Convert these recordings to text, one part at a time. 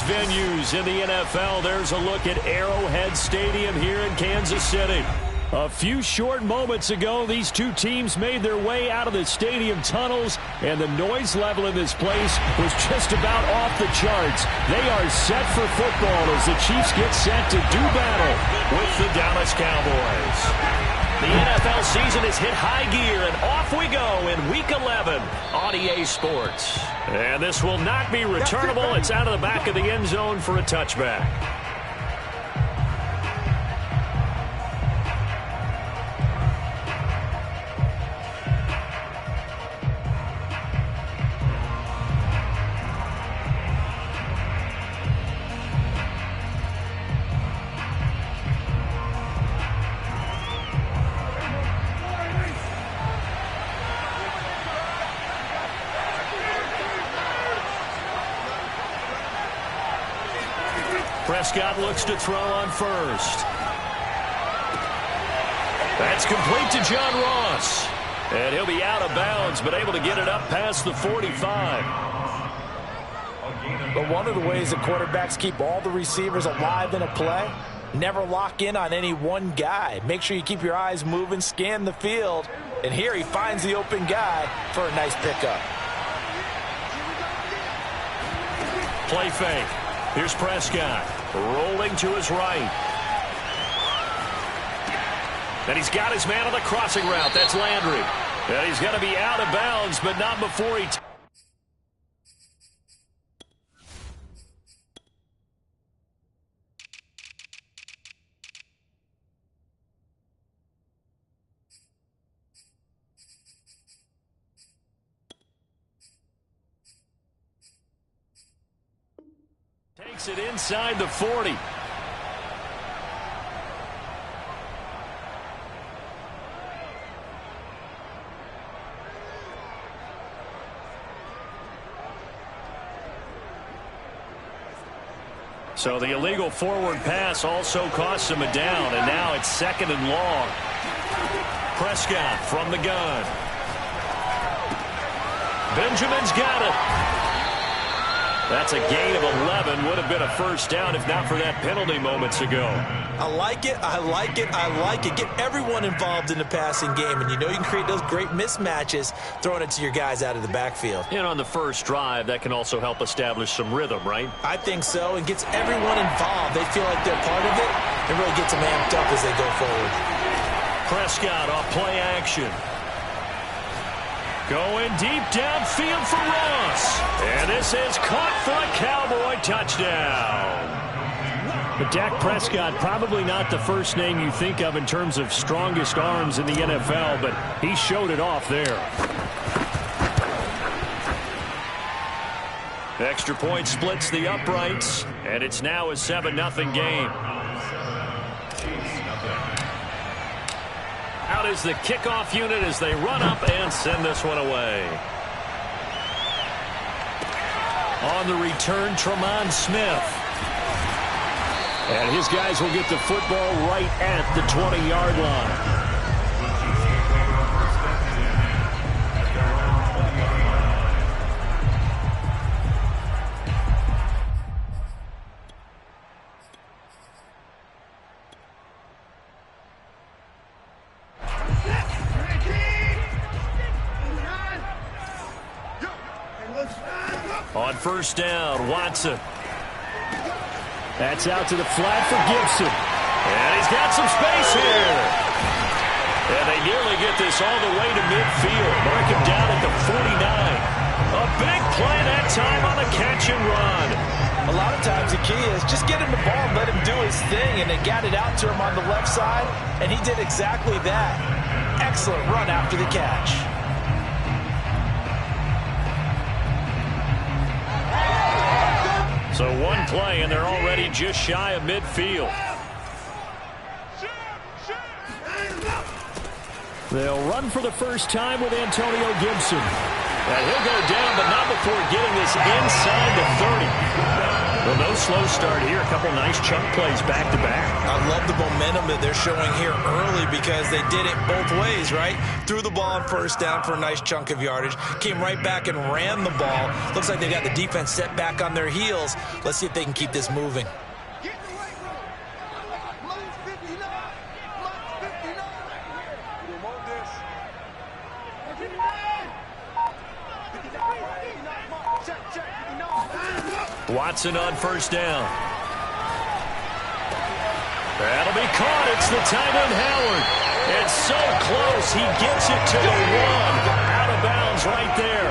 biggest venues in the NFL. There's a look at Arrowhead Stadium here in Kansas City. A few short moments ago, these two teams made their way out of the stadium tunnels, and the noise level in this place was just about off the charts. They are set for football as the Chiefs get set to do battle with the Dallas Cowboys. The NFL season is hit high gear, and off we go in Week 11 on EA Sports. And this will not be returnable. It's out of the back of the end zone for a touchback. Prescott looks to throw on first. That's complete to John Ross. And he'll be out of bounds, but able to get it up past the 45. But one of the ways that quarterbacks keep all the receivers alive in a play, never lock in on any one guy. Make sure you keep your eyes moving, scan the field. And here he finds the open guy for a nice pickup. Play fake. Here's Prescott. Rolling to his right. And he's got his man on the crossing route. That's Landry. And he's going to be out of bounds, but not before he takes it inside the 40. So the illegal forward pass also costs him a down, and now it's 2nd and long. Prescott from the gun. Benjamin's got it. That's a gain of 11. Would have been a first down if not for that penalty moments ago. I like it. I like it. I like it. Get everyone involved in the passing game, and you know you can create those great mismatches throwing it to your guys out of the backfield. And on the first drive, that can also help establish some rhythm, right? I think so, and gets everyone involved. They feel like they're part of it, and really gets them amped up as they go forward. Prescott off play action. Going deep downfield for Ross. And this is caught for a Cowboy touchdown. But Dak Prescott, probably not the first name you think of in terms of strongest arms in the NFL, but he showed it off there. The extra point splits the uprights, and it's now a 7-0 game. Out is the kickoff unit as they run up and send this one away. On the return, Tremont Smith. And his guys will get the football right at the 20-yard line. On first down, Watson. That's out to the flat for Gibson. And he's got some space here. And they nearly get this all the way to midfield. Mark him down at the 49. A big play that time on the catch and run. A lot of times the key is just get him the ball and let him do his thing. And they got it out to him on the left side. And he did exactly that. Excellent run after the catch. So one play, and they're already just shy of midfield. They'll run for the first time with Antonio Gibson. And he'll go down, but not before getting this inside the 30. Well, no slow start here. A couple nice chunk plays back-to-back. I love the momentum that they're showing here early because they did it both ways, right? Threw the ball on first down for a nice chunk of yardage. Came right back and ran the ball. Looks like they got the defense set back on their heels. Let's see if they can keep this moving. Watson on first down. That'll be caught. It's the tight end, Howard. It's so close. He gets it to the one. Out of bounds right there.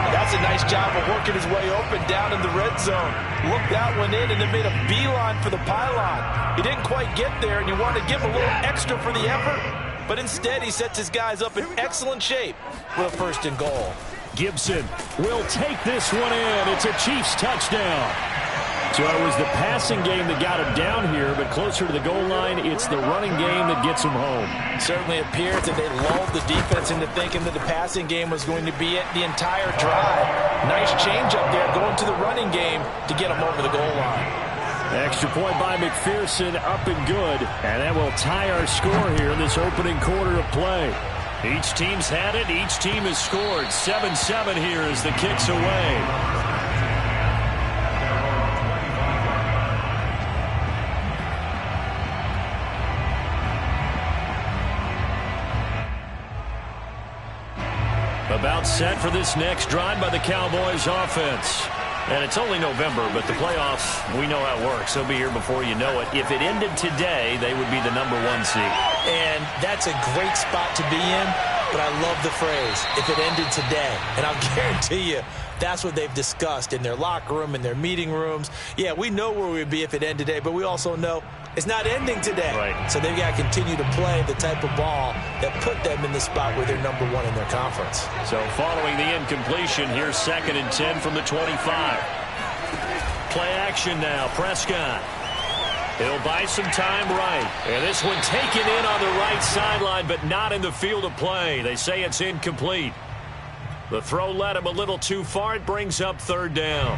That's a nice job of working his way open down in the red zone. Looked that one in and then made a beeline for the pylon. He didn't quite get there, and you want to give him a little extra for the effort. But instead, he sets his guys up in excellent shape with a first and goal. Gibson will take this one in. It's a Chiefs touchdown. So it was the passing game that got him down here, but closer to the goal line, it's the running game that gets him home. It certainly appears that they lulled the defense into thinking that the passing game was going to be it the entire drive. Nice change up there going to the running game to get him over the goal line. Extra point by McPherson, up and good. And that will tie our score here in this opening quarter of play. Each team's had it. Each team has scored. 7-7 here as the kick's away. About set for this next drive by the Cowboys offense. And it's only November, but the playoffs, we know how it works. They'll be here before you know it. If it ended today, they would be the #1 seed. And that's a great spot to be in, but I love the phrase, if it ended today. And I'll guarantee you, that's what they've discussed in their locker room, in their meeting rooms. Yeah, we know where we'd be if it ended today, but we also know it's not ending today. Right. So they've got to continue to play the type of ball that put them in the spot where they're #1 in their conference. So following the incompletion, here's 2nd and 10 from the 25. Play action now, Prescott. He'll buy some time right. And this one taken in on the right sideline, but not in the field of play. They say it's incomplete. The throw led him a little too far. It brings up 3rd down.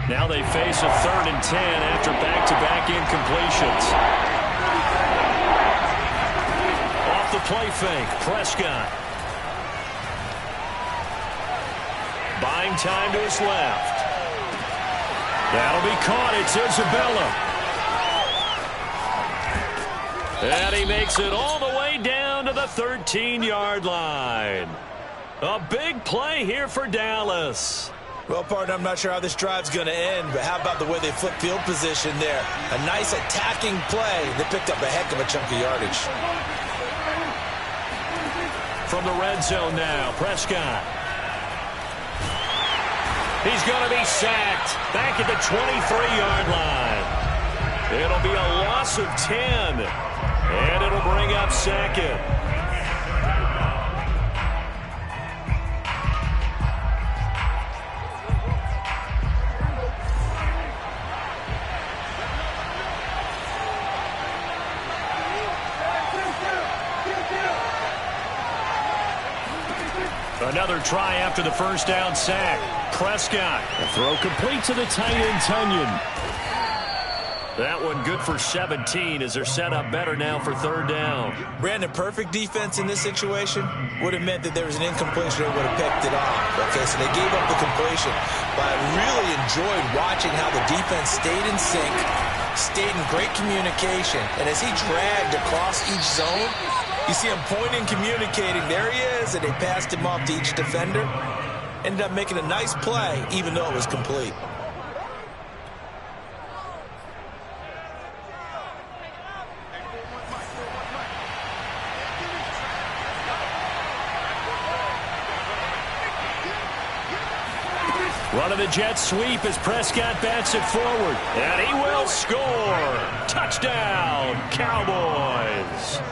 Now they face a 3rd and 10 after back-to-back incompletions. Off the play fake, Prescott. Buying time to his left. That'll be caught. It's Isabella. And he makes it all the way down to the 13-yard line. A big play here for Dallas. Well, partner, I'm not sure how this drive's going to end, but how about the way they flip field position there? A nice attacking play. They picked up a heck of a chunk of yardage. From the red zone now, Prescott. He's going to be sacked back at the 23-yard line. It'll be a loss of 10, and it'll bring up 2nd. Another try after the first down sack. Prescott. A throw complete to the tight end, Tunyon. That one good for 17 as they're set up better now for 3rd down. Brandon, perfect defense in this situation would have meant that there was an incompletion that would have picked it off. Okay, so they gave up the completion. But I really enjoyed watching how the defense stayed in sync, stayed in great communication. And as he dragged across each zone, you see him pointing, communicating. There he is, and they passed him off to each defender. Ended up making a nice play, even though it was complete. Running the jet sweep as Prescott bats it forward. And he will score. Touchdown, Cowboys.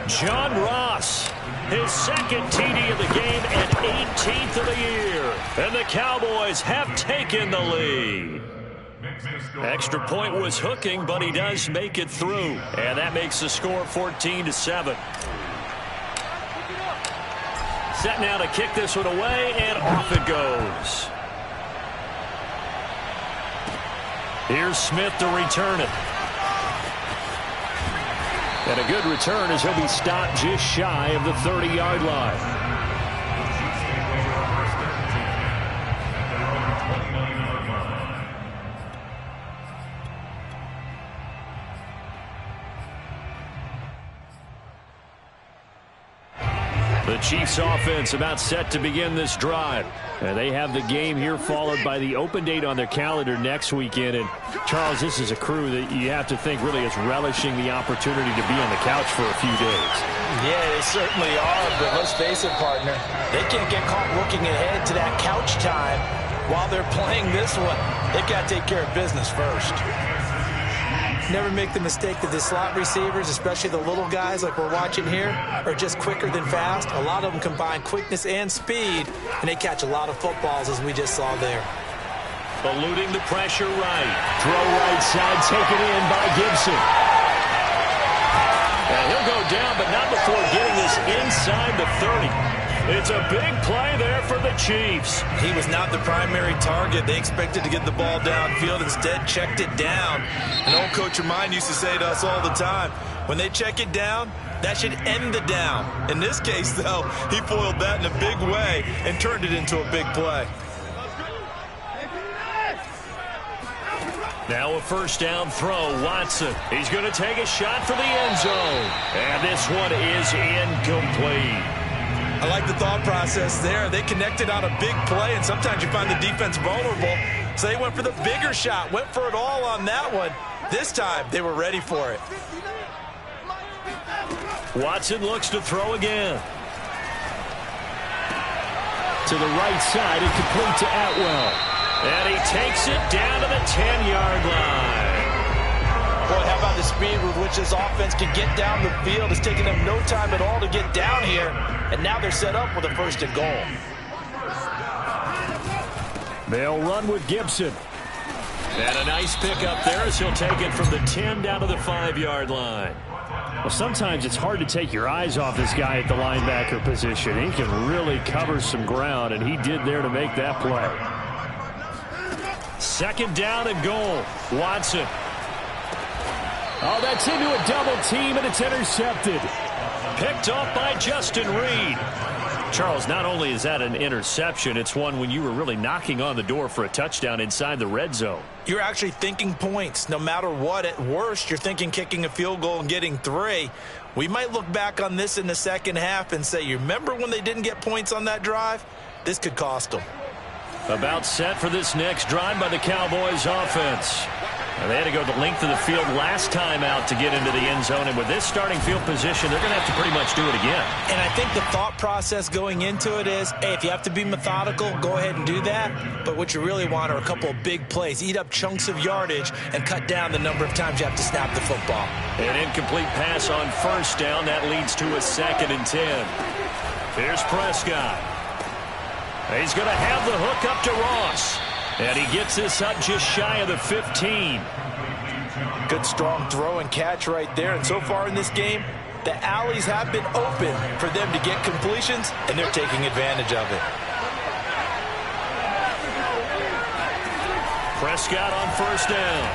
John Ross, his 2nd TD of the game and 18th of the year. And the Cowboys have taken the lead. Extra point was hooking, but he does make it through. And that makes the score 14-7. Set now to kick this one away, and off it goes. Here's Smith to return it. And a good return as he'll be stopped just shy of the 30-yard line. The Chiefs offense about set to begin this drive. And they have the game here followed by the open date on their calendar next weekend. And, Charles, this is a crew that you have to think really is relishing the opportunity to be on the couch for a few days. Yeah, they certainly are, but let's face it, partner. They can't get caught looking ahead to that couch time while they're playing this one. They've got to take care of business first. Never make the mistake that the slot receivers, especially the little guys like we're watching here, are just quicker than fast. A lot of them combine quickness and speed, and they catch a lot of footballs, as we just saw there. Eluding the pressure right. Throw right side taken in by Gibson. And he'll go down, but not before getting this inside the 30. It's a big play there for the Chiefs. He was not the primary target. They expected to get the ball downfield. Instead, checked it down. An old coach of mine used to say to us all the time, when they check it down, that should end the down. In this case, though, he foiled that in a big way and turned it into a big play. Now a first down throw. Watson. He's going to take a shot for the end zone. And this one is incomplete. I like the thought process there. They connected on a big play, and sometimes you find the defense vulnerable. So they went for the bigger shot, went for it all on that one. This time, they were ready for it. Watson looks to throw again. To the right side, and complete to Atwell. And he takes it down to the 10-yard line. Boy, how about the speed with which this offense can get down the field? It's taken them no time at all to get down here. And now they're set up with a first and goal. They'll run with Gibson. And a nice pickup there as he'll take it from the 10 down to the 5-yard line. Well, sometimes it's hard to take your eyes off this guy at the linebacker position. He can really cover some ground, and he did there to make that play. Second down and goal. Watson. Oh, that's into a double team, and it's intercepted. Picked off by Justin Reed. Charles, not only is that an interception, it's one when you were really knocking on the door for a touchdown inside the red zone. You're actually thinking points. No matter what, at worst, you're thinking kicking a field goal and getting 3. We might look back on this in the second half and say, you remember when they didn't get points on that drive? This could cost them. About set for this next drive by the Cowboys offense. Now, they had to go the length of the field last time out to get into the end zone, and with this starting field position, they're going to have to pretty much do it again. And I think the thought process going into it is, hey, if you have to be methodical, go ahead and do that. But what you really want are a couple of big plays. Eat up chunks of yardage and cut down the number of times you have to snap the football. An incomplete pass on first down. That leads to a 2nd and 10. Here's Prescott. He's going to have the hook up to Ross. And he gets this up just shy of the 15. Good strong throw and catch right there. And so far in this game, the alleys have been open for them to get completions, and they're taking advantage of it. Prescott on first down.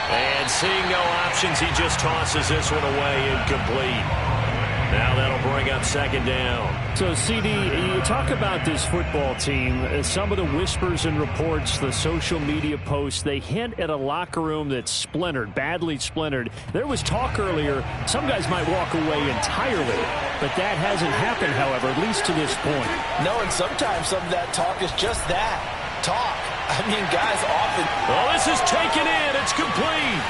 And seeing no options, he just tosses this one away, incomplete. Now that'll bring up 2nd down. So, CD, you talk about this football team. Some of the whispers and reports, the social media posts, they hint at a locker room that's splintered, badly splintered. There was talk earlier, some guys might walk away entirely, but that hasn't happened, however, at least to this point. No, and sometimes some of that talk is just that, talk. I mean, guys often... Oh, this is taken in. It's complete.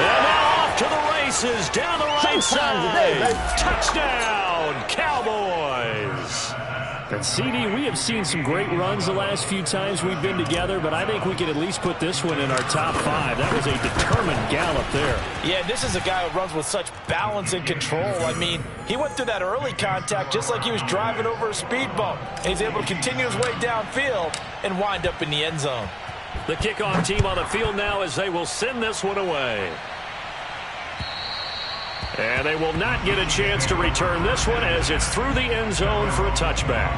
And now off to the races, down the right side. Touchdown, Cowboys. And CD, we have seen some great runs the last few times we've been together, but I think we can at least put this one in our top 5. That was a determined gallop there. Yeah, this is a guy who runs with such balance and control. I mean, he went through that early contact just like he was driving over a speed bump. And he's able to continue his way downfield and wind up in the end zone. The kickoff team on the field now as they will send this one away. And they will not get a chance to return this one as it's through the end zone for a touchback.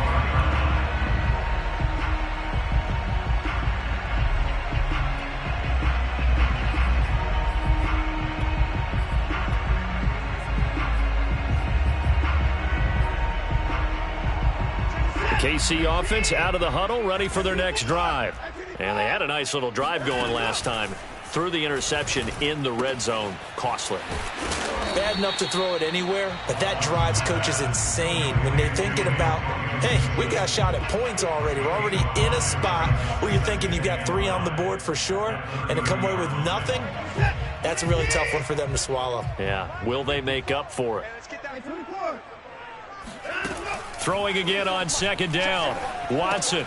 KC offense out of the huddle, ready for their next drive. And they had a nice little drive going last time. Threw the interception in the red zone. Costly. Bad enough to throw it anywhere, but that drives coaches insane when they're thinking about, hey, we got a shot at points already. We're already in a spot where you're thinking you got 3 on the board for sure, and to come away with nothing, that's a really tough one for them to swallow. Yeah, will they make up for it? Throwing again on second down. Watson.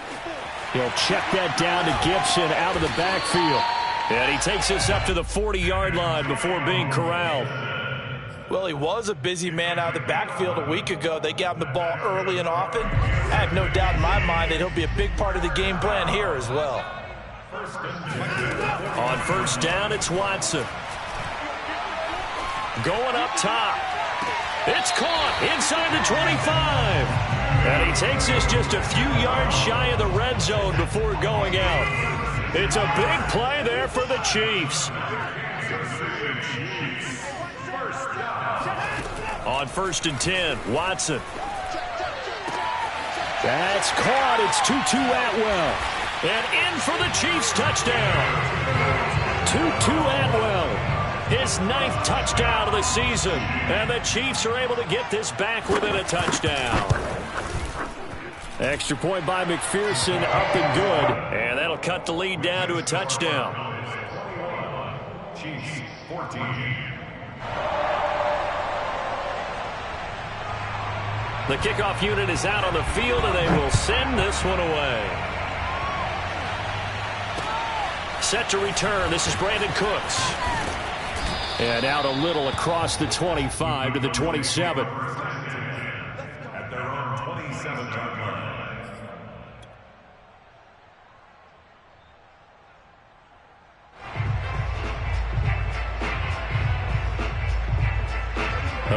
He'll check that down to Gibson out of the backfield. And he takes us up to the 40-yard line before being corralled. Well, he was a busy man out of the backfield a week ago. They got him the ball early and often. I have no doubt in my mind that he'll be a big part of the game plan here as well. On first down, it's Watson. Going up top. It's caught inside the 25. And he takes us just a few yards shy of the red zone before going out. It's a big play there for the Chiefs. On first and 10, Watson. That's caught. It's Tutu Atwell. And in for the Chiefs touchdown. Tutu Atwell. His 9th touchdown of the season. And the Chiefs are able to get this back within a touchdown. Extra point by McPherson, up and good. And that'll cut the lead down to a touchdown. Chiefs 14. The kickoff unit is out on the field, and they will send this one away. Set to return. This is Brandon Cooks. And out a little across the 25 to the 27. At their own 27-yard line.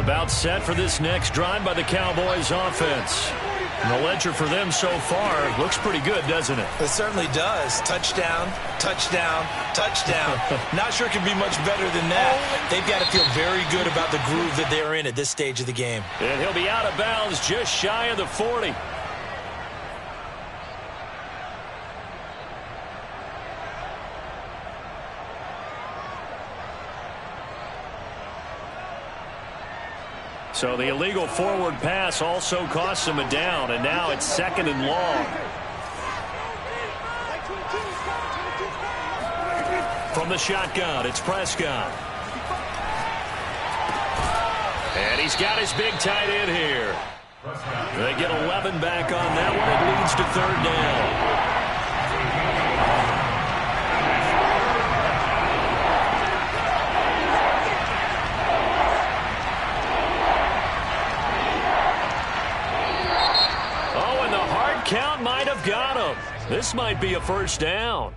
About set for this next drive by the Cowboys offense. And the ledger for them so far looks pretty good, doesn't it? It certainly does. Touchdown, touchdown, touchdown. Not sure it can be much better than that. They've got to feel very good about the groove that they're in at this stage of the game. And he'll be out of bounds just shy of the 40. So the illegal forward pass also costs him a down, and now it's 2nd and long. From the shotgun, it's Prescott. And he's got his big tight end here. They get 11 back on that one. It leads to 3rd down. Count might have got him. This might be a first down.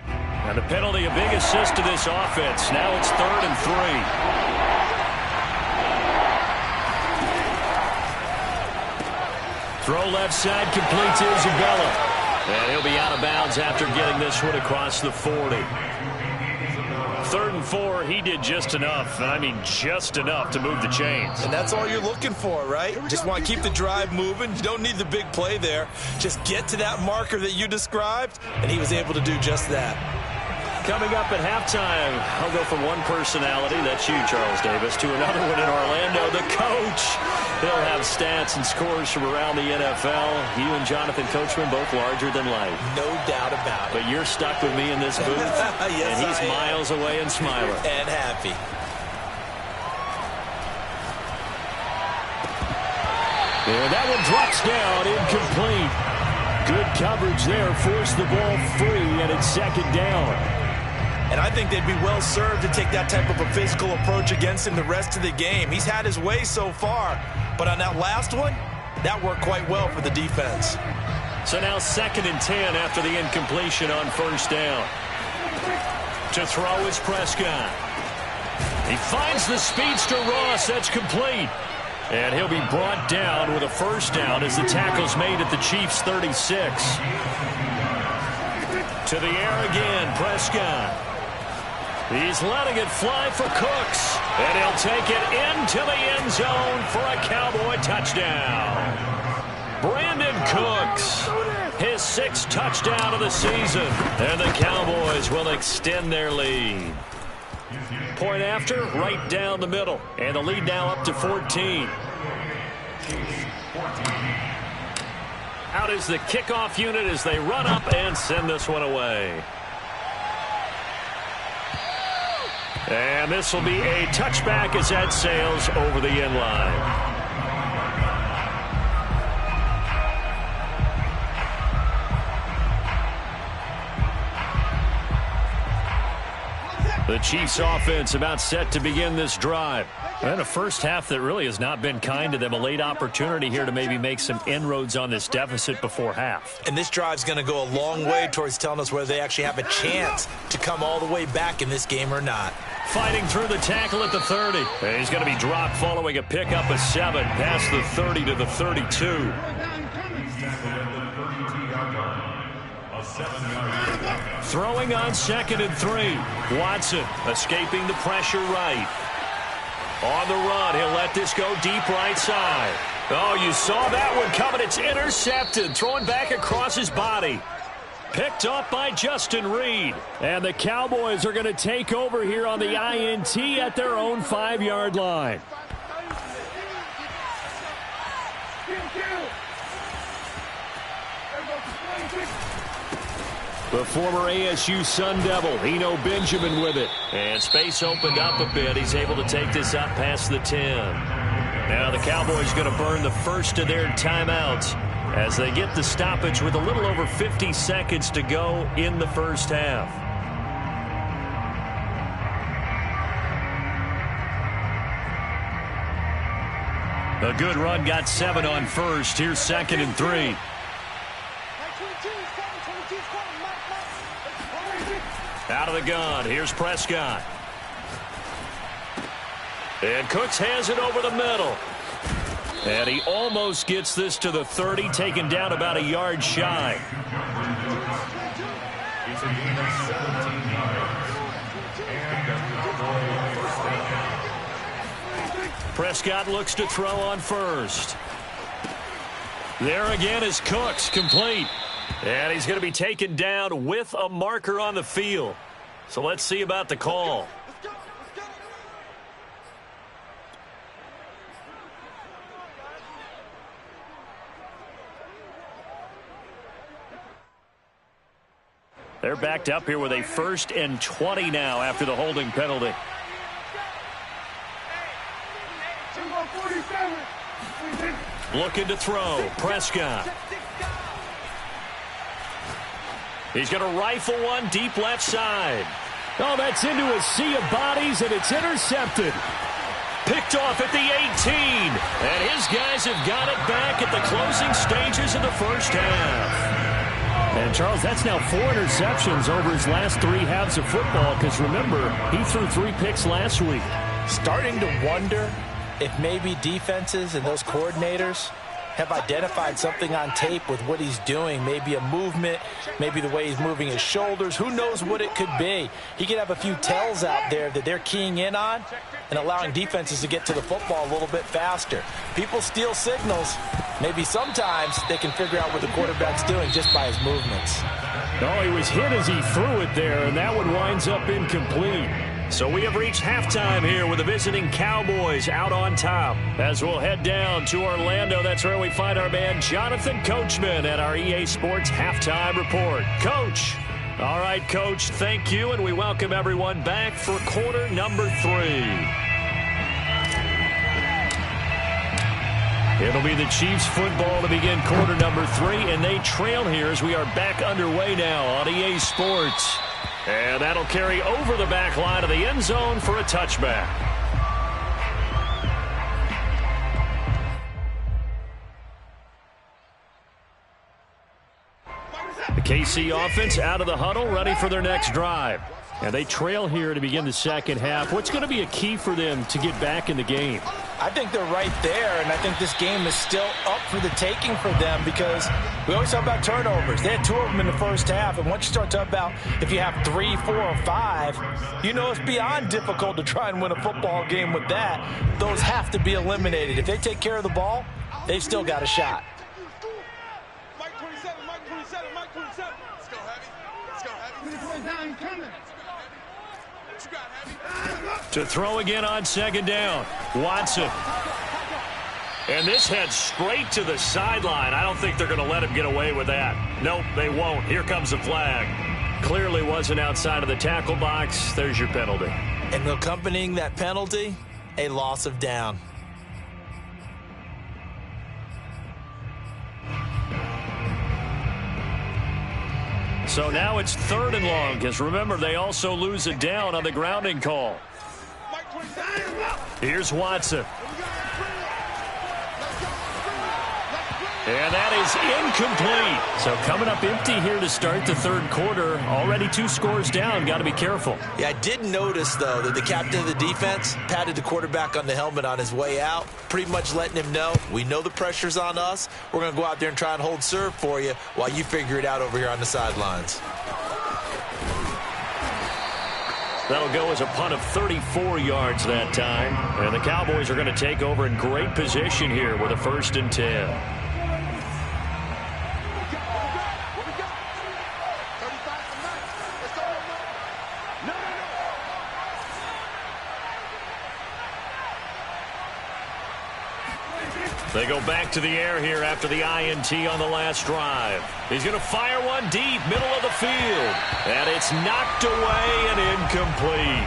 And the penalty, a big assist to this offense. Now it's 3rd and 3. Throw left side, complete to Isabella. And he'll be out of bounds after getting this one across the 40. 3rd and 4, he did just enough, and I mean just enough to move the chains. And that's all you're looking for, right? Just want to keep the drive moving. You don't need the big play there. Just get to that marker that you described, and he was able to do just that. Coming up at halftime, I'll go from one personality, that's you, Charles Davis, to another one in Orlando, the coach. He'll have stats and scores from around the NFL. You and Jonathan Coachman, both larger than life. No doubt about it. But you're stuck with me in this booth, yes, and he's miles away and smiling. And happy. And that one drops down, incomplete. Good coverage there, forced the ball free, and it's second down. And I think they'd be well served to take that type of a physical approach against him the rest of the game. He's had his way so far, but on that last one, that worked quite well for the defense. So now 2nd and 10 after the incompletion on first down. To throw is Prescott. He finds the speedster Ross. That's complete. And he'll be brought down with a first down as the tackle's made at the Chiefs' 36. To the air again, Prescott. He's letting it fly for Cooks. And he'll take it into the end zone for a Cowboy touchdown. Brandon Cooks, his 6th touchdown of the season. And the Cowboys will extend their lead. Point after, right down the middle. And the lead now up to 14. Out is the kickoff unit as they run up and send this one away. And this will be a touchback as that sails over the end line. The Chiefs offense about set to begin this drive. And a first half that really has not been kind to them. A late opportunity here to maybe make some inroads on this deficit before half. And this drive's going to go a long way towards telling us whether they actually have a chance to come all the way back in this game or not. Fighting through the tackle at the 30. And he's going to be dropped following a pickup of 7 past the 30 to the 32. Throwing on 2nd and 3. Watson escaping the pressure right. On the run, he'll let this go deep right side. Oh, you saw that one coming. It's intercepted. Throwing back across his body. Picked up by Justin Reed. And the Cowboys are going to take over here on the INT at their own 5-yard line. The former ASU Sun Devil, Eno Benjamin with it. And space opened up a bit. He's able to take this up past the 10. Now the Cowboys going to burn the first of their timeouts as they get the stoppage with a little over 50 seconds to go in the first half. A good run got 7 on first. Here's 2nd and 3. Out of the gun. Here's Prescott. And Cooks has it over the middle. And he almost gets this to the 30, taken down about a yard shy. Prescott looks to throw on first. There again is Cooks, complete. And he's going to be taken down with a marker on the field. So let's see about the call. They're backed up here with a 1st and 20 now after the holding penalty. Looking to throw. Prescott. He's going to rifle one deep left side. Oh, that's into a sea of bodies, and it's intercepted. Picked off at the 18. And his guys have got it back at the closing stages of the first half. And, Charles, that's now 4 interceptions over his last 3 halves of football, because, remember, he threw 3 picks last week. Starting to wonder if maybe defenses and those coordinators have identified something on tape with what he's doing. Maybe a movement, maybe the way he's moving his shoulders. Who knows what it could be? He could have a few tells out there that they're keying in on and allowing defenses to get to the football a little bit faster. People steal signals. Maybe sometimes they can figure out what the quarterback's doing just by his movements. Oh, he was hit as he threw it there, and that one winds up incomplete. So we have reached halftime here with the visiting Cowboys out on top. As we'll head down to Orlando, that's where we find our man Jonathan Coachman at our EA Sports Halftime Report. Coach. All right, Coach, thank you, and we welcome everyone back for quarter number 3. It'll be the Chiefs football to begin quarter number 3, and they trail here as we are back underway now on EA Sports. And that'll carry over the back line of the end zone for a touchback. The KC offense out of the huddle, ready for their next drive. And they trail here to begin the second half. What's going to be a key for them to get back in the game? I think they're right there, and I think this game is still up for the taking for them because we always talk about turnovers. They had 2 of them in the first half, and once you start talking about if you have 3, 4, or 5, you know it's beyond difficult to try and win a football game with that. Those have to be eliminated. If they take care of the ball, they've still got a shot. Mike 27, Mike 27, Mike 27. Let's go, Heavy. Let's go, Heavy. To throw again on second down, Watson. And this heads straight to the sideline. I don't think they're going to let him get away with that. Nope, they won't. Here comes the flag. Clearly wasn't outside of the tackle box. There's your penalty. And accompanying that penalty, a loss of down. So now it's 3rd and long, because remember, they also lose a down on the grounding call. Here's Watson. And that is incomplete. So coming up empty here to start the 3rd quarter. Already 2 scores down. Got to be careful. Yeah, I did notice, though, that the captain of the defense patted the quarterback on the helmet on his way out, pretty much letting him know, we know the pressure's on us. We're going to go out there and try and hold serve for you while you figure it out over here on the sidelines. That'll go as a punt of 34 yards that time. And the Cowboys are going to take over in great position here with a 1st and 10. They go back to the air here after the INT on the last drive. He's going to fire one deep, middle of the field. And it's knocked away and incomplete.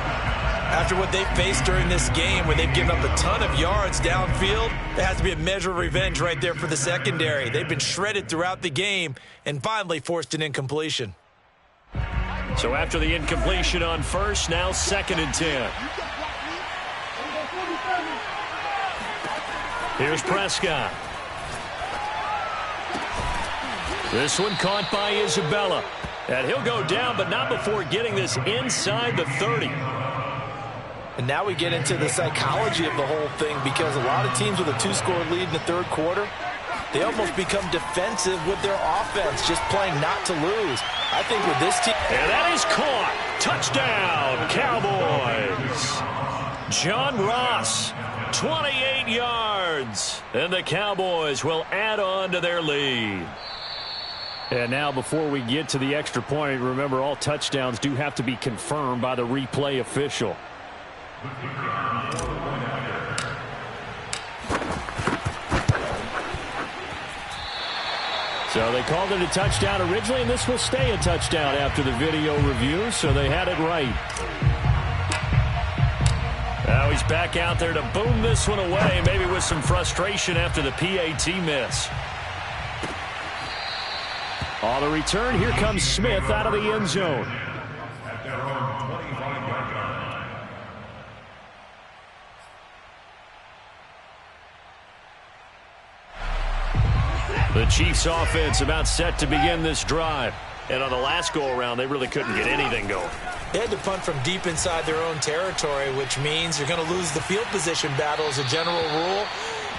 After what they've faced during this game, where they've given up a ton of yards downfield, there has to be a measure of revenge right there for the secondary. They've been shredded throughout the game and finally forced an incompletion. So after the incompletion on 1st, now 2nd and 10. Here's Prescott. This one caught by Isabella. And he'll go down, but not before getting this inside the 30. And now we get into the psychology of the whole thing, because a lot of teams with a 2-score lead in the 3rd quarter, they almost become defensive with their offense, just playing not to lose. I think with this team... And that is caught. Touchdown, Cowboys. John Ross, 28 yards. And the Cowboys will add on to their lead. And now before we get to the extra point, remember all touchdowns do have to be confirmed by the replay official. So they called it a touchdown originally, and this will stay a touchdown after the video review, so they had it right. Now he's back out there to boom this one away, maybe with some frustration after the PAT miss. On the return, here comes Smith out of the end zone. The Chiefs offense about set to begin this drive. And on the last go-around, they really couldn't get anything going. They had to punt from deep inside their own territory, which means you're going to lose the field position battle as a general rule.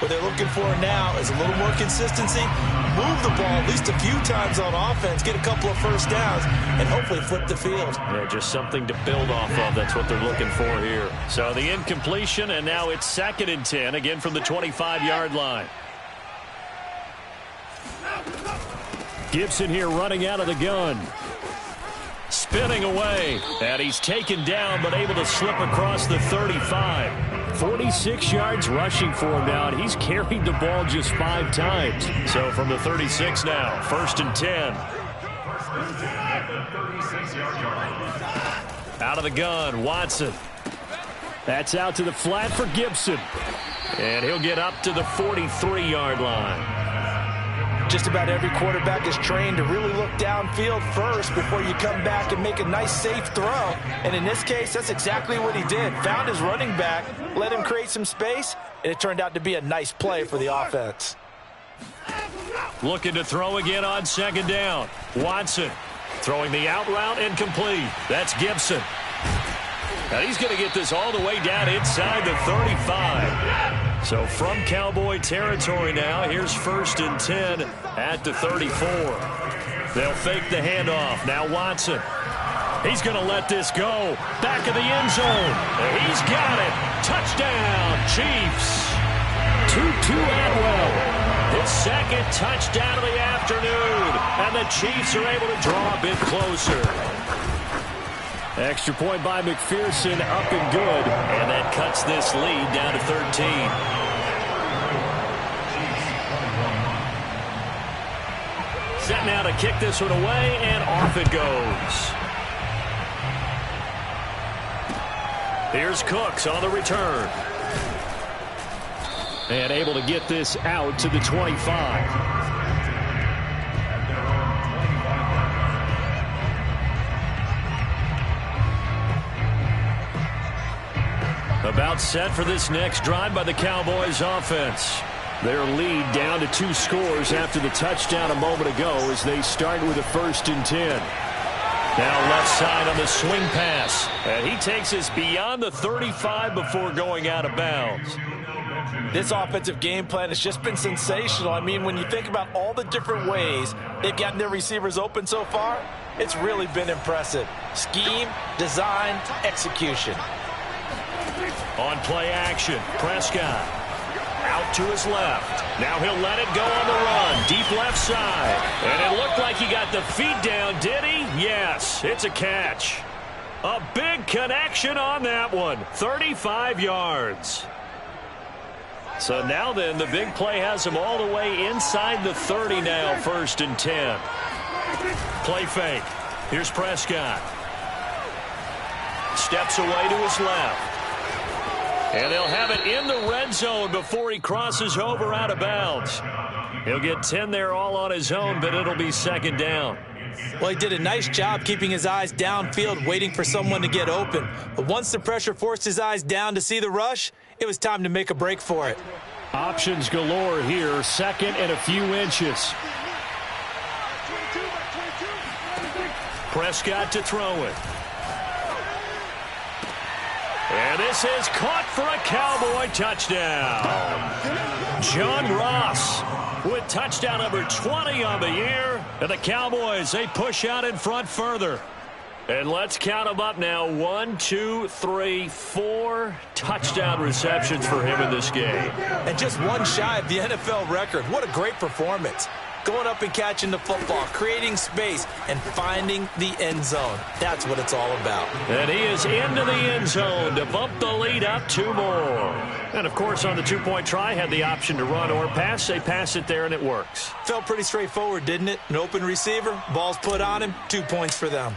What they're looking for now is a little more consistency, move the ball at least a few times on offense, get a couple of first downs, and hopefully flip the field. Yeah, just something to build off of. That's what they're looking for here. So the incompletion, and now it's 2nd and 10, again from the 25-yard line. Gibson here running out of the gun. Spinning away. And he's taken down, but able to slip across the 35. 46 yards rushing for him now, and he's carried the ball just 5 times. So from the 36 now, 1st and 10. Out of the gun, Watson. That's out to the flat for Gibson. And he'll get up to the 43-yard line. Just about every quarterback is trained to really look downfield first before you come back and make a nice, safe throw. And in this case, that's exactly what he did. Found his running back, let him create some space, and it turned out to be a nice play for the offense. Looking to throw again on second down. Watson throwing the out route incomplete. That's Gibson. Now he's going to get this all the way down inside the 35. So from Cowboy territory now, here's 1st and 10 at the 34. They'll fake the handoff. Now Watson. He's going to let this go. Back of the end zone. He's got it. Touchdown, Chiefs. Tutu Atwell. His second touchdown of the afternoon. And the Chiefs are able to draw a bit closer. Extra point by McPherson, up and good. And that cuts this lead down to 13. Set now to kick this one away, and off it goes. Here's Cooks on the return. And able to get this out to the 25. About set for this next drive by the Cowboys offense. Their lead down to 2 scores after the touchdown a moment ago as they start with a 1st and 10. Now left side on the swing pass. And he takes us beyond the 35 before going out of bounds. This offensive game plan has just been sensational. I mean, when you think about all the different ways they've gotten their receivers open so far, it's really been impressive. Scheme, design, execution. On play action, Prescott out to his left. Now he'll let it go on the run, deep left side. And it looked like he got the feet down, did he? Yes, it's a catch. A big connection on that one, 35 yards. So now then, the big play has him all the way inside the 30 now, 1st and 10. Play fake. Here's Prescott. Steps away to his left. And they'll have it in the red zone before he crosses over out of bounds. He'll get 10 there all on his own, but it'll be 2nd down. Well, he did a nice job keeping his eyes downfield, waiting for someone to get open. But once the pressure forced his eyes down to see the rush, it was time to make a break for it. Options galore here, 2nd and a few inches. Prescott to throw it. And this is caught for a Cowboy touchdown. John Ross with touchdown number 20 on the year. And the Cowboys, they push out in front further. And let's count them up now. 1, 2, 3, 4 touchdown receptions for him in this game. And just one shy of the NFL record. What a great performance. Going up and catching the football, creating space, and finding the end zone. That's what it's all about. And he is into the end zone to bump the lead up 2 more. And, of course, on the 2-point try, had the option to run or pass. They pass it there, and it works. Felt pretty straightforward, didn't it? An open receiver, ball's put on him, 2 points for them.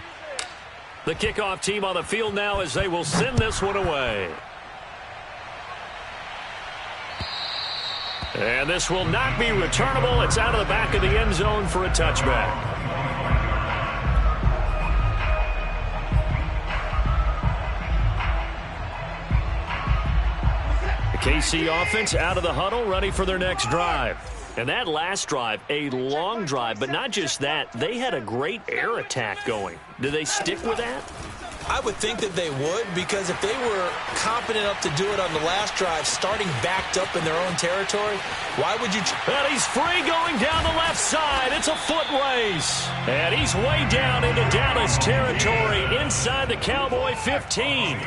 The kickoff team on the field now as they will send this one away. And this will not be returnable. It's out of the back of the end zone for a touchback. The KC offense out of the huddle, ready for their next drive. And that last drive, a long drive, but not just that. They had a great air attack going. Do they stick with that? I would think that they would, because if they were confident enough to do it on the last drive, starting backed up in their own territory, why would you... And he's free going down the left side. It's a foot race. And he's way down into Dallas territory inside the Cowboy 15.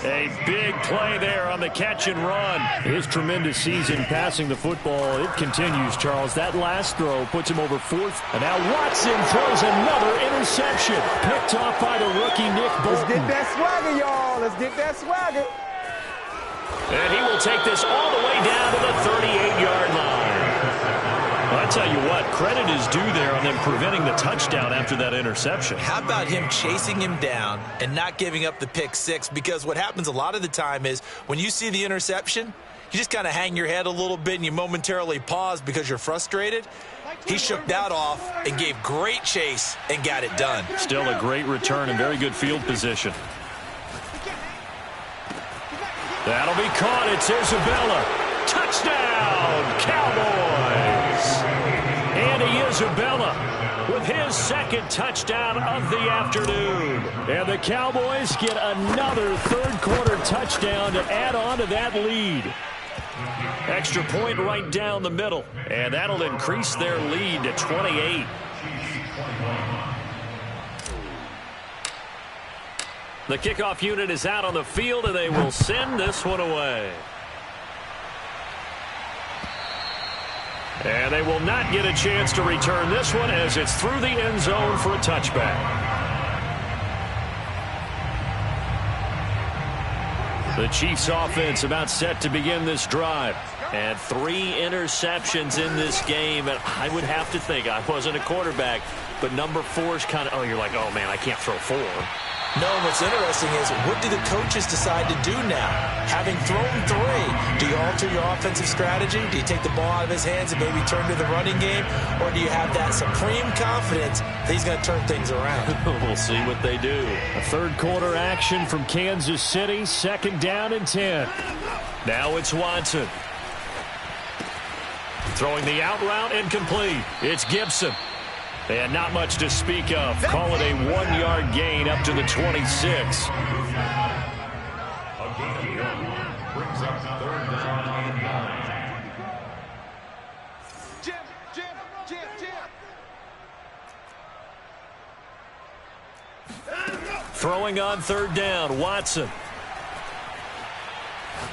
A big play there on the catch and run. His tremendous season passing the football, it continues, Charles. That last throw puts him over 4th. And now Watson throws another interception. Picked off by the rookie Nick Bolton. Let's get that swagger, y'all. Let's get that swagger. And he will take this all the way down to the 38-yard line. A tell you what, credit is due there on them preventing the touchdown after that interception. How about him chasing him down and not giving up the pick six? Because what happens a lot of the time is when you see the interception, you just kind of hang your head a little bit and you momentarily pause because you're frustrated. He shook that off and gave great chase and got it done. Still a great return and very good field position. That'll be caught. It's Isabella. Touchdown, Cowboys. Andy Isabella with his second touchdown of the afternoon. And the Cowboys get another third-quarter touchdown to add on to that lead. Extra point right down the middle, and that'll increase their lead to 28. The kickoff unit is out on the field, and they will send this one away. And they will not get a chance to return this one as it's through the end zone for a touchback. The Chiefs offense about set to begin this drive. And 3 interceptions in this game. And I would have to think, I wasn't a quarterback, but number 4 is kind of, oh, you're like, oh, man, I can't throw 4. No, what's interesting is what do the coaches decide to do now? Having thrown 3, do you alter your offensive strategy? Do you take the ball out of his hands and maybe turn to the running game? Or do you have that supreme confidence that he's going to turn things around? We'll see what they do. A third-quarter action from Kansas City, 2nd down and 10. Now it's Watson. Throwing the out route incomplete. It's Gibson. And not much to speak of. Call it a 1-yard gain up to the 26. Throwing on 3rd down, Watson.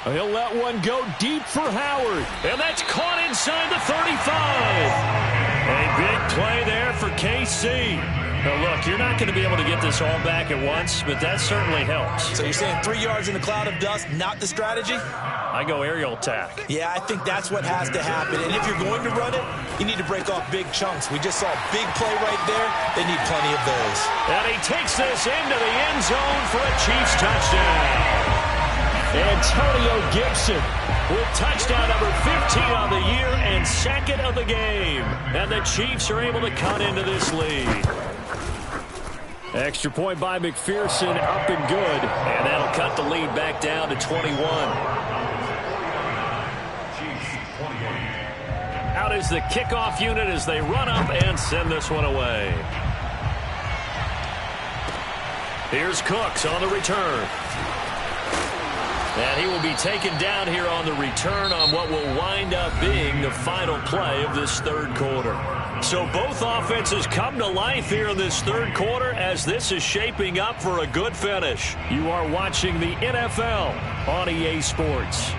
He'll let one go deep for Howard. And that's caught inside the 35. A big play there for KC. Now, look, you're not going to be able to get this all back at once, but that certainly helps. So you're saying 3 yards in a cloud of dust, not the strategy? I go aerial attack. Yeah, I think that's what has to happen. And if you're going to run it, you need to break off big chunks. We just saw a big play right there. They need plenty of those. And he takes this into the end zone for a Chiefs touchdown. Antonio Gibson with touchdown number 15 on the year and 2nd of the game. And the Chiefs are able to cut into this lead. Extra point by McPherson, up and good. And that'll cut the lead back down to 21. Out is the kickoff unit as they run up and send this one away. Here's Cooks on the return. And he will be taken down here on the return on what will wind up being the final play of this third quarter. So both offenses come to life here in this third quarter as this is shaping up for a good finish. You are watching the NFL on EA Sports.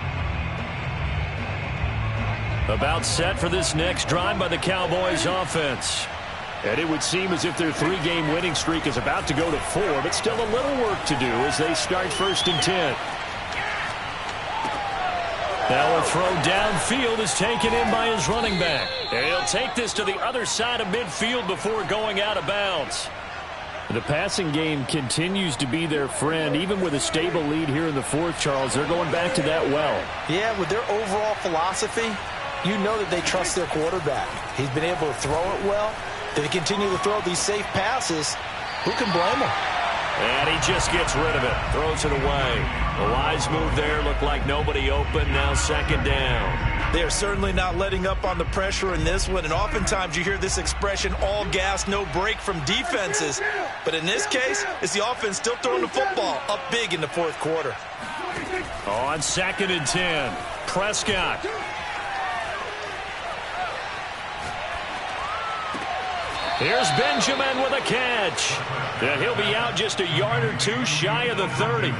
About set for this next drive by the Cowboys offense. And it would seem as if their 3-game winning streak is about to go to 4, but still a little work to do as they start 1st and 10. Now a throw downfield is taken in by his running back. And he'll take this to the other side of midfield before going out of bounds. The passing game continues to be their friend. Even with a stable lead here in the 4th, Charles, they're going back to that well. Yeah, with their overall philosophy, you know that they trust their quarterback. He's been able to throw it well. They continue to throw these safe passes. Who can blame them? And he just gets rid of it. Throws it away. The wise move there. Looked like nobody open. Now 2nd down. They are certainly not letting up on the pressure in this one. And oftentimes you hear this expression, all gas, no break from defenses. But in this case, it's the offense still throwing the football up big in the 4th quarter. On 2nd and 10. Prescott. Here's Benjamin with a catch. And he'll be out just a yard or 2 shy of the 30.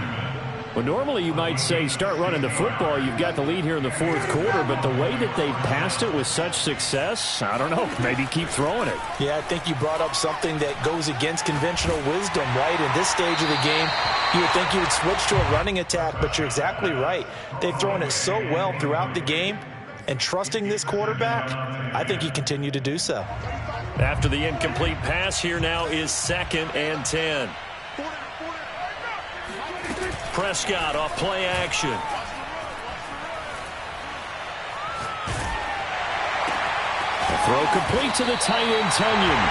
Well, normally you might say start running the football. You've got the lead here in the 4th quarter, but the way that they've passed it with such success, I don't know, maybe keep throwing it. Yeah, I think you brought up something that goes against conventional wisdom, right? In this stage of the game, you would think you would switch to a running attack, but you're exactly right. They've thrown it so well throughout the game. And trusting this quarterback, I think he continued to do so. After the incomplete pass, here now is 2nd and 10. Prescott off play action. Throw complete to the tight end, Tunyon.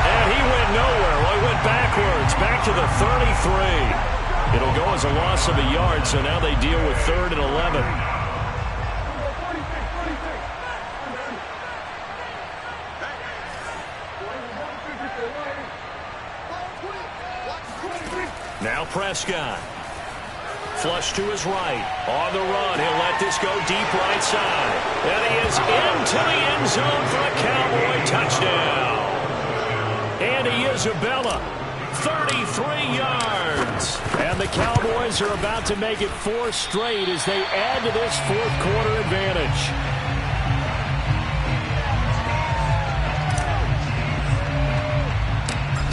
And he went nowhere. Well, he went backwards, back to the 33. It'll go as a loss of a yard, so now they deal with 3rd and 11. Now Prescott. Flush to his right. On the run. He'll let this go deep right side. And he is into the end zone for a Cowboy touchdown. Andy Isabella, 33 yards. And the Cowboys are about to make it 4 straight as they add to this 4th quarter advantage.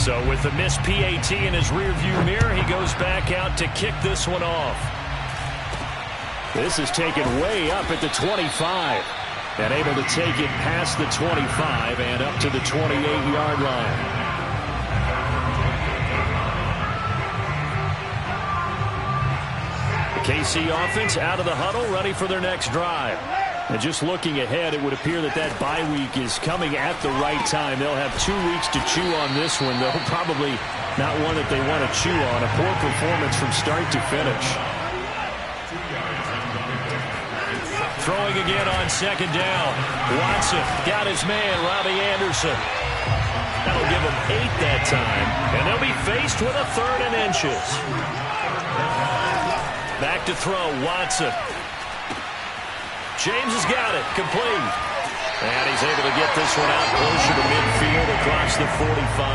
So with the missed PAT in his rearview mirror, he goes back out to kick this one off. This is taken way up at the 25. And able to take it past the 25 and up to the 28-yard line. The KC offense out of the huddle, ready for their next drive. And just looking ahead, it would appear that bye week is coming at the right time. They'll have 2 weeks to chew on this one, though probably not one that they want to chew on. A poor performance from start to finish. Throwing again on 2nd down. Watson got his man, Robbie Anderson. That'll give him 8 that time. And they'll be faced with a 3rd and inches. Back to throw, Watson. James has got it, complete. And he's able to get this one out closer to midfield across the 45.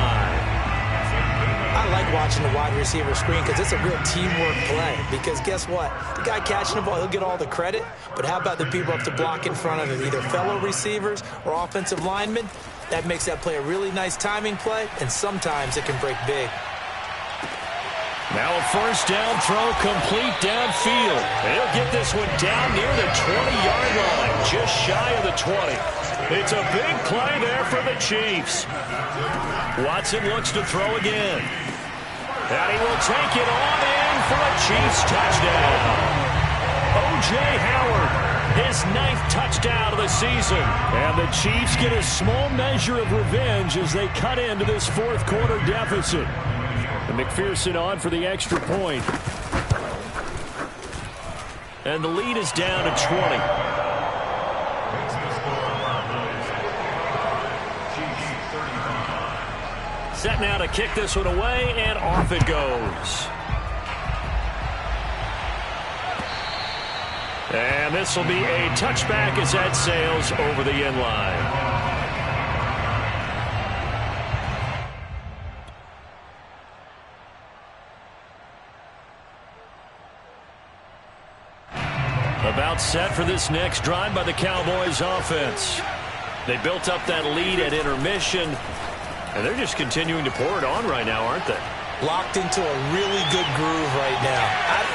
I like watching the wide receiver screen because it's a real teamwork play. Because guess what? The guy catching the ball, he'll get all the credit. But how about the people up to block in front of him, either fellow receivers or offensive linemen? That makes that play a really nice timing play, and sometimes it can break big. Now a 1st down throw complete downfield. He'll get this one down near the 20-yard line, just shy of the 20. It's a big play there for the Chiefs. Watson looks to throw again. And he will take it on in for a Chiefs touchdown. O.J. Howard, his 9th touchdown of the season. And the Chiefs get a small measure of revenge as they cut into this 4th quarter deficit. And McPherson on for the extra point. And the lead is down to 20. Set now to kick this one away, and off it goes. And this will be a touchback as that sails over the end line. About set for this next drive by the Cowboys offense. They built up that lead at intermission, and they're just continuing to pour it on right now, aren't they? Locked into a really good groove right now.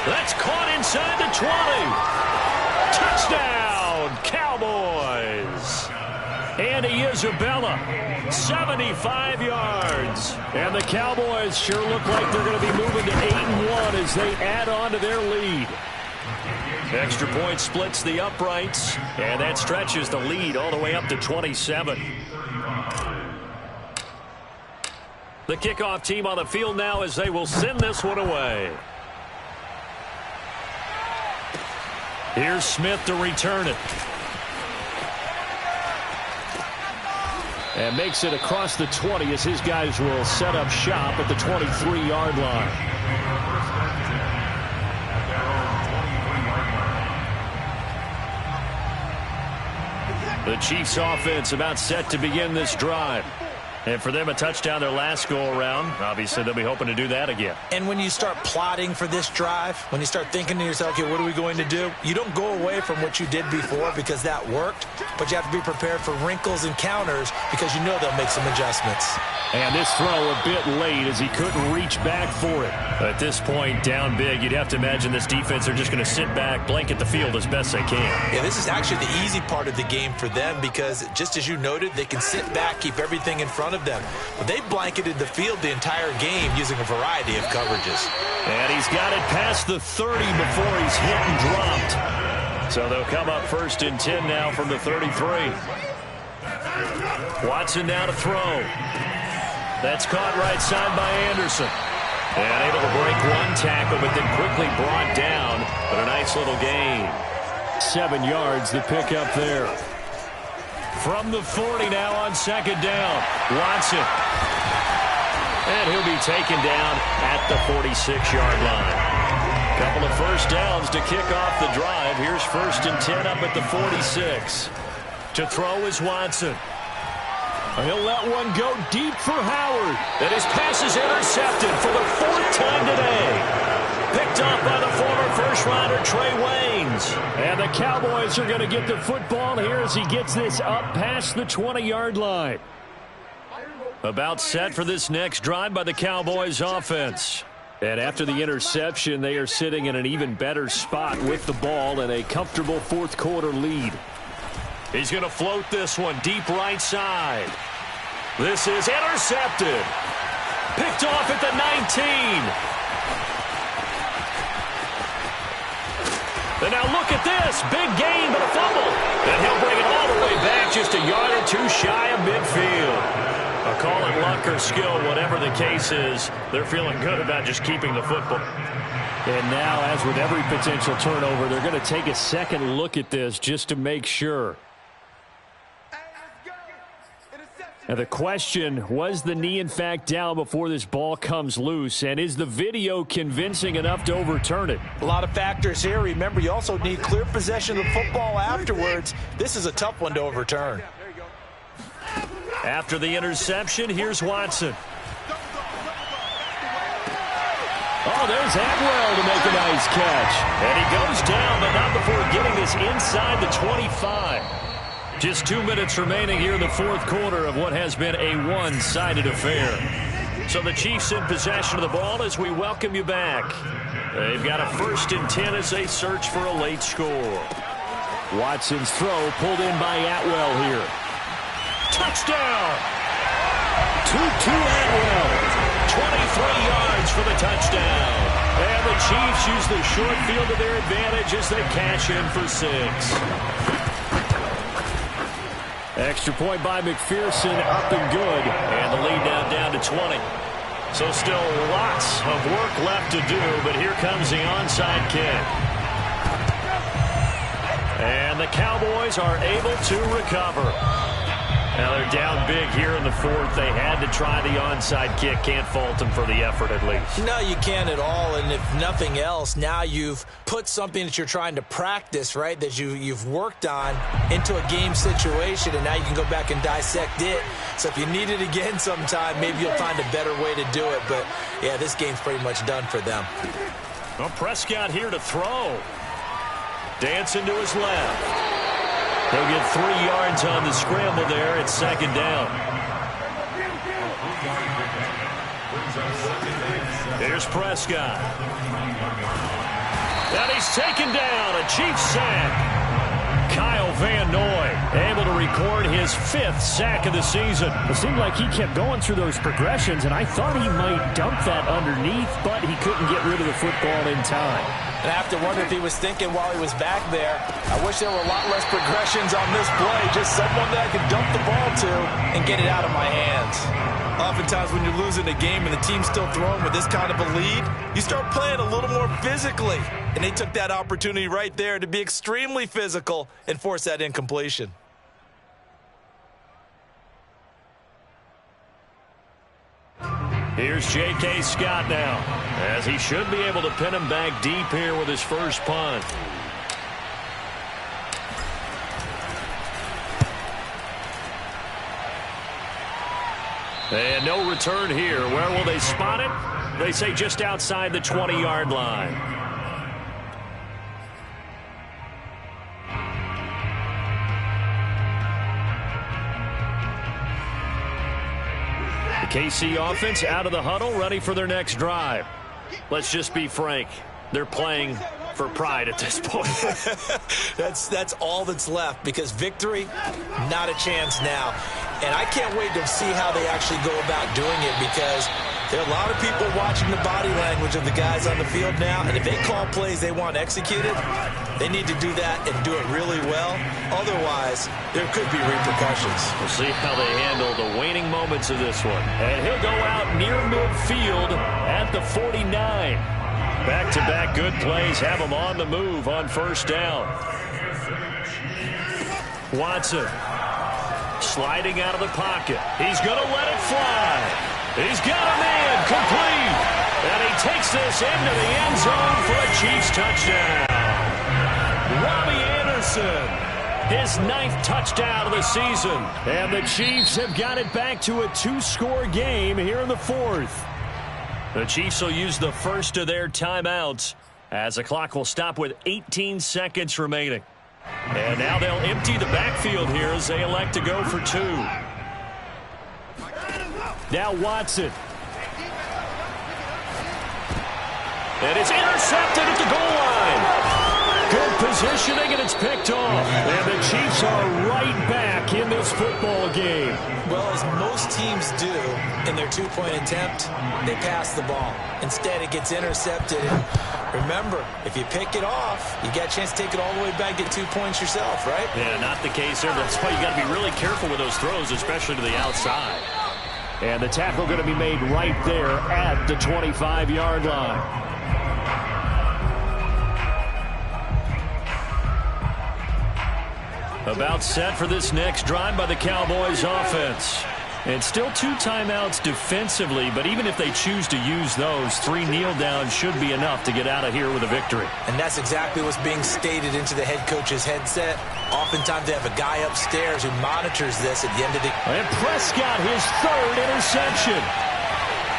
That's caught inside the 20. Touchdown, Cowboys. Andy Isabella, 75 yards. And the Cowboys sure look like they're going to be moving to 8-1 as they add on to their lead. Extra point splits the uprights, and that stretches the lead all the way up to 27. The kickoff team on the field now as they will send this one away. Here's Smith to return it. And makes it across the 20 as his guys will set up shop at the 23-yard line. The Chiefs offense about set to begin this drive. And for them, a touchdown their last go-around. Obviously, they'll be hoping to do that again. And when you start plotting for this drive, when you start thinking to yourself, okay, what are we going to do? You don't go away from what you did before because that worked, but you have to be prepared for wrinkles and counters because you know they'll make some adjustments. And this throw a bit late as he couldn't reach back for it. At this point, down big, you'd have to imagine this defense are just going to sit back, blanket the field as best they can. Yeah, this is actually the easy part of the game for them because, just as you noted, they can sit back, keep everything in front of them. But they blanketed the field the entire game using a variety of coverages. And he's got it past the 30 before he's hit and dropped. So they'll come up 1st and 10 now from the 33. Watson now to throw. That's caught right side by Anderson. And able to break one tackle, but then quickly brought down. But a nice little gain. 7 yards, the pickup there. From the 40 now on 2nd down. Watson. And he'll be taken down at the 46-yard line. Couple of first downs to kick off the drive. Here's 1st and 10 up at the 46. To throw is Watson. He'll let one go deep for Howard. And his pass is intercepted for the 4th time today. Picked off by the former first-rounder Trey Waynes. And the Cowboys are going to get the football here as he gets this up past the 20-yard line. About set for this next drive by the Cowboys offense. And after the interception, they are sitting in an even better spot with the ball and a comfortable 4th quarter lead. He's going to float this one deep right side. This is intercepted. Picked off at the 19. And now look at this. Big gain, but a fumble. And he'll bring it all the way back just a yard or two shy of midfield. I'll call it luck or skill, whatever the case is. They're feeling good about just keeping the football. And now, as with every potential turnover, they're going to take a second look at this just to make sure. Now the question, was the knee in fact down before this ball comes loose? And is the video convincing enough to overturn it? A lot of factors here. Remember, you also need clear possession of the football afterwards. This is a tough one to overturn. After the interception, here's Watson. Oh, there's Atwell to make a nice catch. And he goes down, but not before getting this inside the 25. Just 2 minutes remaining here in the 4th quarter of what has been a one-sided affair. So the Chiefs in possession of the ball as we welcome you back. They've got a 1st and 10 as they search for a late score. Watson's throw pulled in by Atwell here. Touchdown! Tutu Atwell. 23 yards for the touchdown. And the Chiefs use the short field to their advantage as they cash in for 6. Extra point by McPherson, up and good. And the lead now down to 20. So still lots of work left to do, but here comes the onside kick. And the Cowboys are able to recover. Now they're down big here in the 4th. They had to try the onside kick. Can't fault them for the effort at least. No, you can't at all. And if nothing else, now you've put something that you're trying to practice, right, that you've worked on into a game situation, and now you can go back and dissect it. So if you need it again sometime, maybe you'll find a better way to do it. But, yeah, this game's pretty much done for them. Well, Prescott here to throw. Dancing to his left. He'll get 3 yards on the scramble there at 2nd down. Here's Prescott. And he's taken down. A Chiefs sack. Kyle Van Noy able to record his 5th sack of the season. It seemed like he kept going through those progressions, and I thought he might dump that underneath, but he couldn't get rid of the football in time. And I have to wonder if he was thinking while he was back there, I wish there were a lot less progressions on this play. Just someone that I could dump the ball to and get it out of my hands. Oftentimes when you're losing a game and the team's still throwing with this kind of a lead, you start playing a little more physically. And they took that opportunity right there to be extremely physical and force that incompletion. Here's J.K. Scott now, as he should be able to pin him back deep here with his first punt. And no return here. Where will they spot it? They say just outside the 20-yard line. The KC offense out of the huddle, ready for their next drive. Let's just be frank. They're playing for pride at this point. That's all that's left, because victory, not a chance now. And I can't wait to see how they actually go about doing it, because there are a lot of people watching the body language of the guys on the field now, and if they call plays they want executed, they need to do that and do it really well. Otherwise, there could be repercussions. We'll see how they handle the waning moments of this one. And he'll go out near midfield at the 49. Back-to-back good plays have him on the move on first down. Watson sliding out of the pocket. He's going to let it fly. He's got a man complete. And he takes this into the end zone for a Chiefs touchdown. Robbie Anderson, his 9th touchdown of the season. And the Chiefs have got it back to a 2-score game here in the 4th. The Chiefs will use the first of their timeouts as the clock will stop with 18 seconds remaining. And now they'll empty the backfield here as they elect to go for 2. Now Watson. And it's intercepted at the goal line. Good positioning, and it's picked off. And the Chiefs are right back in this football game. Well, as most teams do in their 2-point attempt, they pass the ball. Instead, it gets intercepted. And remember, if you pick it off, you got a chance to take it all the way back, get 2 points yourself, right? Yeah, not the case there. That's why you got to be really careful with those throws, especially to the outside. And the tackle going to be made right there at the 25-yard line. About set for this next drive by the Cowboys offense. And still 2 timeouts defensively, but even if they choose to use those, 3 kneel downs should be enough to get out of here with a victory. And that's exactly what's being stated into the head coach's headset. Oftentimes they have a guy upstairs who monitors this at the end of the... And Prescott, his 3rd interception.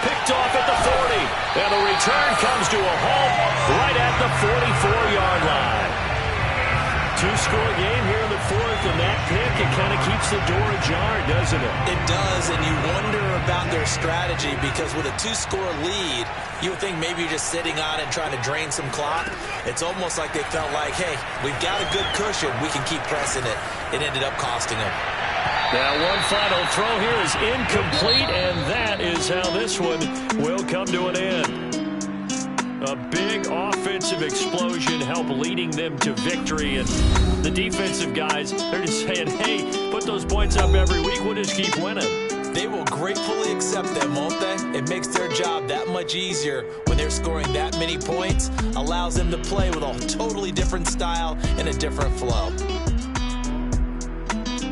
Picked off at the 40. And the return comes to a halt right at the 44-yard line. 2-score game here in the 4th, and that pick, it kind of keeps the door ajar, doesn't it? It does, and you wonder about their strategy, because with a 2-score lead, you would think maybe you're just sitting on it and trying to drain some clock. It's almost like they felt like, hey, we've got a good cushion. We can keep pressing it. It ended up costing them. Now one final throw here is incomplete, and that is how this one will come to an end. A big offensive explosion helped leading them to victory, and the defensive guys, they're just saying, hey, put those points up every week, we'll just keep winning. They will gratefully accept them, won't they? It makes their job that much easier when they're scoring that many points, allows them to play with a totally different style and a different flow.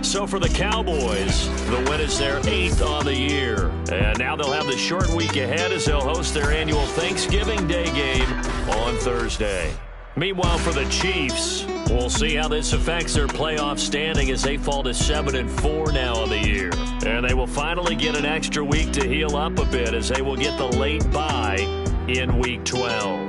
So for the Cowboys, the win is their 8th on the year. And now they'll have the short week ahead as they'll host their annual Thanksgiving Day game on Thursday. Meanwhile, for the Chiefs, we'll see how this affects their playoff standing as they fall to 7-4 now on the year. And they will finally get an extra week to heal up a bit as they will get the late bye in Week 12.